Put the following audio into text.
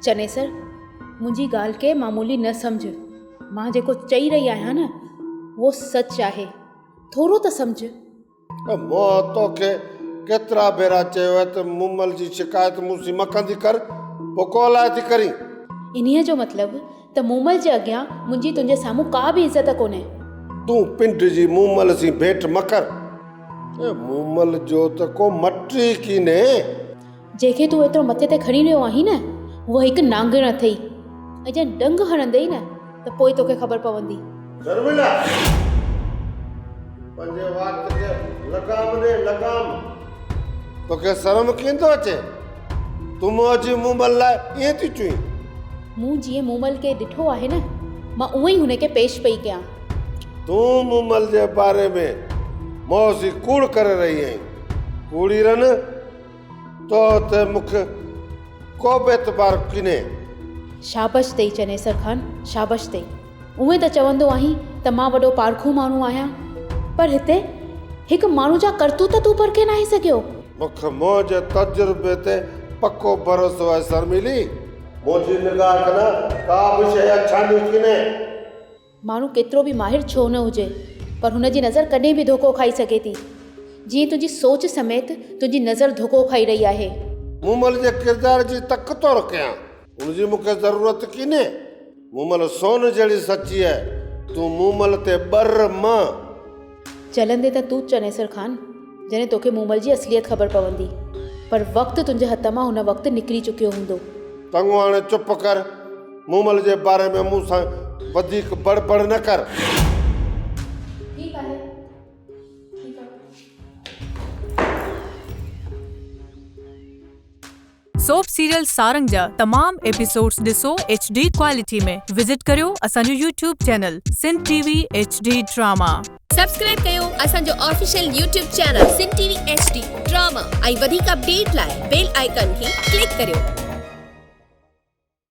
चने सर मुंहिंजी ॻाल्हि खे मामूली न सम्झ। मां जेको चई रही आहियां न वो सच आहे, थोरो त सम्झ। मो तोखे केतिरा भेरा चयो आहे त मूमल जी शिकायत मूंसी न कंदी कर, पोइ को लाइ थी करी? इन्हीअ जो मतिलबु त मूमल जे अॻियां मुंहिंजी तुंहिंजे साम्हूं का बि इज़त कोन्हे। तूं पिंड जी मूमल सी भेंट म कर। मूमल जो त को मटी कीने। जंहिंखे तूं एतिरो मथे ते खणी रहियो आहीं न उहा हिकु नांगण अथई, ऐं जंहिं डंग हणंदई न त पोइ तोखे ख़बर पवंदी। शर्मिला, पंहिंजे वात खे लगाम ॾे, लगाम। तोखे शर्म कींदो अचे? तूं मुंहिंजी मूमल लाइ ईअं थी चुई? मूं जीअं मूमल खे ॾिठो आहे न मां उहो ई हुनखे पेश पई कयां। तूं मूमल जे बारे में मौसी कूड़ करे रही आहीं। कूड़ी रन तो ते मूंखे को बि एतबार कीने। शाबाश अथई चने सर ख़ान, शाबाश अथई। उहे त चवंदो आहीं त मां वॾो पारखू माण्हू आहियां, पर हिते हिकु माण्हू जा करतूत तूं परखे नाहे सघियो। मूंखे मुंहिंजे तजुर्बे ते पको भरोसो आहे शर्मिली। मुंहिंजी निगाह खां का बि शइ अछानी कीने। माण्हू केतिरो बि माहिर छो न हुजे, पर हुनजी नज़र कॾहिं बि धोखो खाई सघे थी, जीअं तुंहिंजी सोच समेत तुंहिंजी नज़र धोखो खाई रही आहे। मूमल जे किरदार जी तक तो रखियां, हुनजी मूंखे ज़रूरत कीने। मूमल सोन जहिड़ी सची आहे, तूं मूमल ते बर मां। चलंदे त तूं चने सर ख़ान, जॾहिं तोखे मूमल जी असलियत ख़बर पवंदी, पर वक़्तु तुंहिंजे हथ मां हुन वक़्तु निकिरी चुकियो हूंदो। तंगो हाणे चुप कर। मूमल जे बारे में मूंसां वधीक बड़बड़ न कर। ठीक आहे, ठीक आहे। सोप सीरियल सारंग जा तमाम एपिसोड्स ॾिसो HD क्वालिटी में। विजिट करियो असांजो YouTube channel Sindh TV HD drama. Subscribe कयो असांजो official YouTube channel Sindh TV HD drama ऐं वधीक अपडेट लाइ बेल आइकन खे क्लिक करियो।